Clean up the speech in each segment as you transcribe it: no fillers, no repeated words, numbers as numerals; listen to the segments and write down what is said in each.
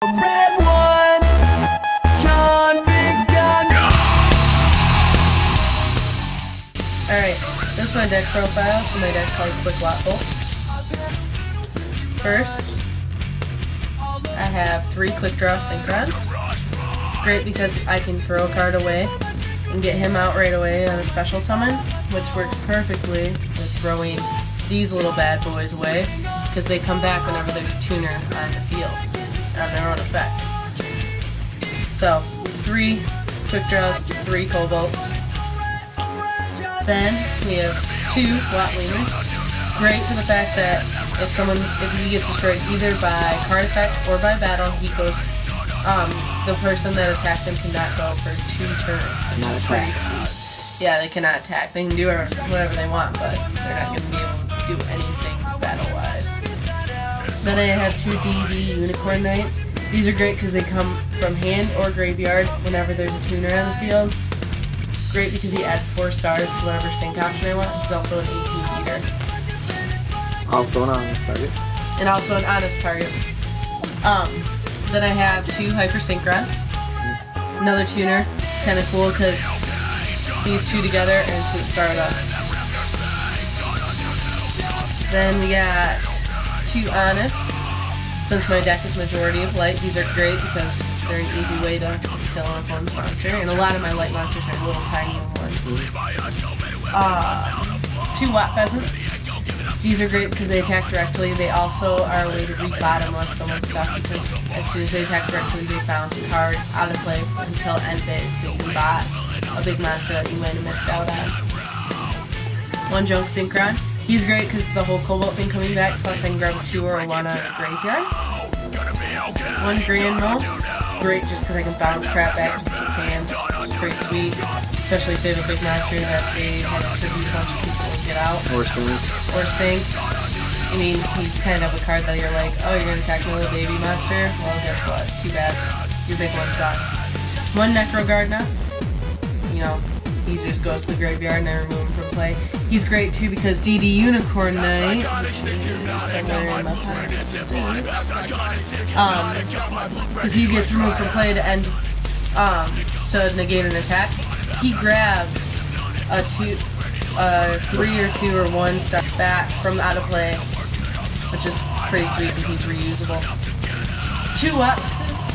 Red one, John Big Gun. Alright, this is my deck profile for my deck called Quick Bolt. First, I have 3 quick draw synchrons. Great because I can throw a card away and get him out right away on a special summon, which works perfectly with throwing these little bad boys away because they come back whenever there's a tuner on the field on their own effect. So, 3 quick draws, 3 kobolds. Then we have 2 lot lemurs. Great for the fact that if he gets destroyed either by card effect or by battle, he goes. The person that attacks him cannot go for 2 turns, which is pretty sweet. Yeah, they cannot attack. They can do whatever they want, but they're not going to be able to do anything battle-wise. Then I have 2 DD Unicorn Knights. These are great because they come from hand or graveyard whenever there's a tuner on the field. Great because he adds 4 stars to whatever sync option I want. He's also an 18 meter. Also an honest target. And also an honest target. Then I have 2 Hyper Synchrons. Another tuner. Kind of cool because these 2 together instant Stardust. Then we got 2 Honest. Since my deck is majority of light, these are great because they're an easy way to kill an opponent's monster. And a lot of my light monsters are little tiny ones. 2 Watt Pheasants. These are great because they attack directly. They also are a way to re-bottomless someone's stuff because as soon as they attack directly, they bounce a card out of play until end phase, so you can bot a big monster that you might have missed out on. 1 Junk Synchron. He's great because the whole Cobalt thing coming back, plus I can grab 2 or 1 out of the graveyard. 1 Grand Mole. Great just because I can bounce crap back to his hands. It's pretty sweet, especially if they have a big monster that they had to tribute a bunch of people and get out. Or sync. Or sync. I mean, he's kind of a card that you're like, oh, you're going to attack my little baby monster? Well, guess what? Too bad. Your big one's gone. 1 Necro Gardener. You know, he just goes to the graveyard and I remove him from play. He's great too because DD Unicorn Knight, which is somewhere in my because he gets removed from play to end, to negate an attack. He grabs a 3 or 2 or 1 stuff back from out of play, which is pretty sweet and he's reusable. 2 Wattxes.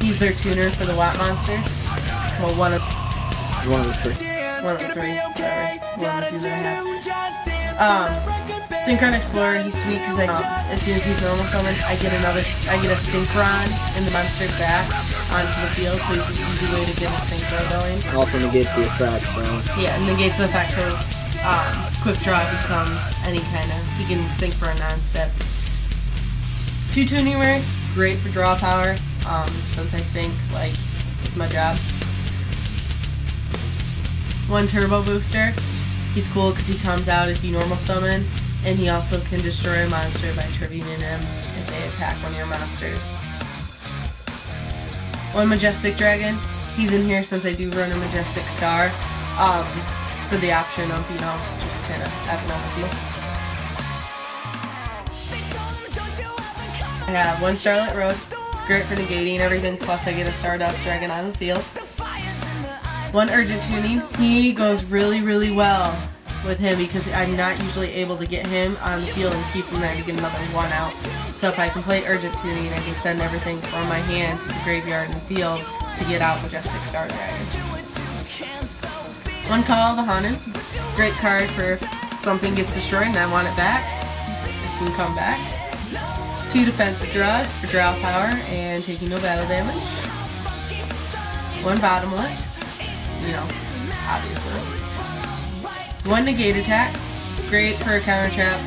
He's their tuner for the Watt monsters. Well, one of the 3, whatever. 1 of the 2 that I have. Synchron Explorer, he's sweet because as soon as he's normal summoned, I get a Synchron and the monster back onto the field, so it's an easy way to get a Synchro going. Also negates the effect, so... Yeah, and negates the effect, so quick draw becomes any kind of... He can sync for a non-step. 2 tuning rings, great for draw power, since I sync, like, it's my job. 1 Turbo Booster. He's cool because he comes out if you normal summon, and he also can destroy a monster by tributing him if they attack one of your monsters. 1 Majestic Dragon. He's in here since I do run a Majestic Star, for the option of, you know, just kind of having up with you. I have 1 Starlight Road. It's great for negating everything, plus I get a Stardust Dragon on the field. 1 Urgent Tuning. He goes really, really well with him because I'm not usually able to get him on the field and keep him there to get another 1 out. So if I can play Urgent Tuning, I can send everything from my hand to the graveyard and the field to get out Majestic Star Dragon. 1 Call the Haunted. Great card for if something gets destroyed and I want it back. It can come back. 2 Defensive Draws for draw power and taking no battle damage. 1 Bottomless. You know, obviously. 1 Negate Attack. Great for a counter trap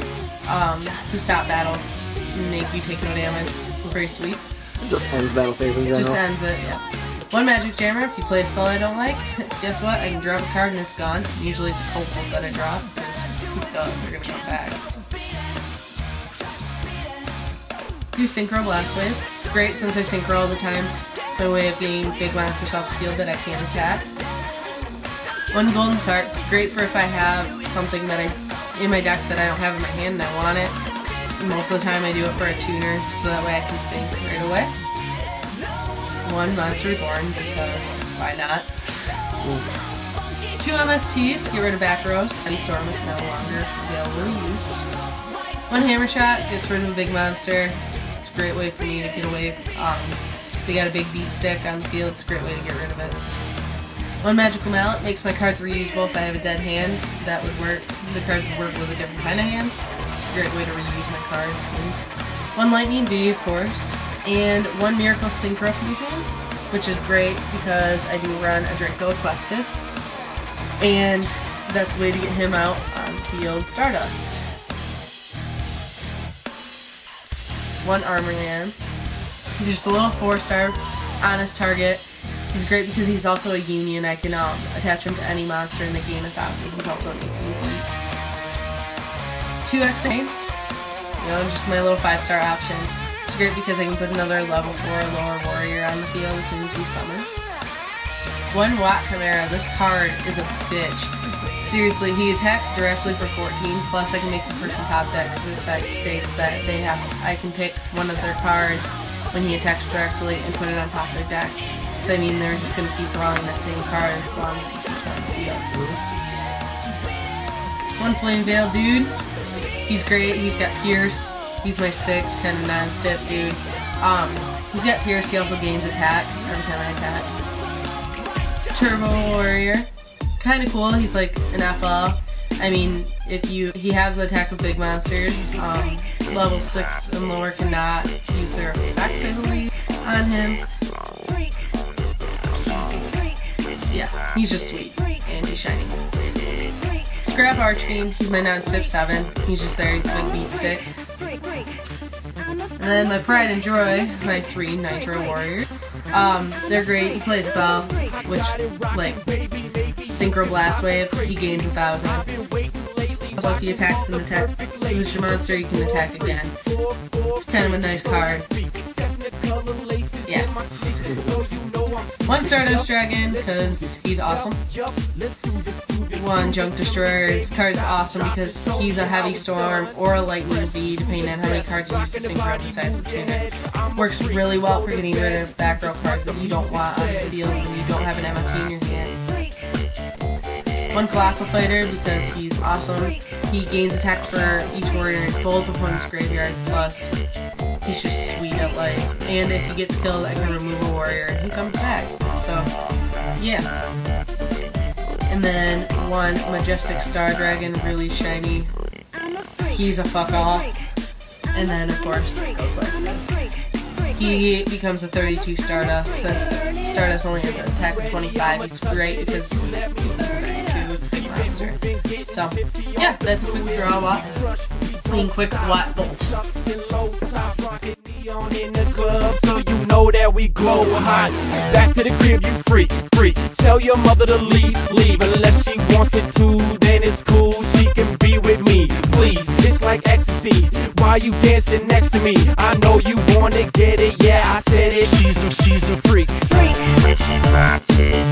to stop battle and make you take no damage. It's pretty sweet. Just ends battle phase in general. Just ends it, yeah. 1 Magic Jammer. If you play a spell I don't like, guess what? I can draw a card and it's gone. Usually it's a Cobalt that I draw because they're going to come back. 2 Synchro Blast Waves. Great since I synchro all the time. It's my way of getting big monsters off the field that I can't attack. 1 Golden Sart, great for if I have something that in my deck that I don't have in my hand and I want it. most of the time I do it for a tuner, so that way I can sync right away. One Monster Reborn, because why not? 2 MSTs, get rid of back rows. Any Storm is no longer available to use. 1 Hammer Shot, gets rid of a big monster. It's a great way for me to get away. If they got a big beat stick on the field, it's a great way to get rid of it. 1 Magical Mallet, makes my cards reusable if I have a dead hand. That would work. The cards would work with a different kind of hand. It's a great way to reuse my cards. And 1 Lightning V, of course. And 1 Miracle Synchro Fusion, which is great because I do run a Draco Equestus. And that's the way to get him out on field Stardust. 1 Armor Man. He's just a little 4-star honest target. He's great because he's also a union. I can attach him to any monster and they gain 1,000. He's also an 18 feet. 2 X-Names. Just my little 5-star option. It's great because I can put another level 4 lower warrior on the field as soon as he summons. 1 Watt Chimera. This card is a bitch. Seriously, he attacks directly for 14, plus I can make the person top deck because the effect states that I can pick one of their cards when he attacks directly and put it on top of their deck. So I mean, they're just going to keep drawing that same card as long as he keeps on the field. 1 Flame Veil dude. He's great. He's got Pierce. He's my 6, kind of non-stiff dude. He's got Pierce. He also gains attack every time I attack. Turbo Warrior. Kind of cool. He's like an FL. I mean, he has the attack with big monsters. Level 6 and lower cannot use their effects, I believe, on him. Yeah, he's just sweet, and he's shiny. Scrap Archfiend, he's my non-stiff 7. He's just there, he's a good beat stick. And then my Pride and Joy, my 3 Nitro Warriors. They're great. He plays spell, which, like, Synchro Blast Wave, he gains 1,000. So if he attacks an your monster, you can attack again. It's kind of a nice card. Yeah. 1 Stardust Dragon, because he's awesome. 1 Junk Destroyer. This card is awesome because he's a Heavy Storm or a Lightning V, depending on how many cards you use to synchro besides the tuner. Works really well for getting rid of back row cards that you don't want on the field when you don't have an MST in your hand. 1 Colossal Fighter because he's awesome. He gains attack for each warrior in both opponents' graveyards, plus he's just sweet at life. And if he gets killed, I can remove a warrior and he comes back. So, yeah. And then 1 Majestic Star Dragon, really shiny. He's a fuck all. And then, of course, Draco Equestus. He becomes a 32 Stardust. Since Stardust only has an attack of 25, it's great because he's 32, it's a big monster. So, yeah, that's a quick draw Watt. Quick Watt Bolt. In the club, so you know that we glow hot. Back to the crib, you freak. Tell your mother to leave. Unless she wants it to, then it's cool. She can be with me, please. It's like ecstasy. Why you dancing next to me? I know you wanna get it, yeah, I said it. She's a freak. But she popped it.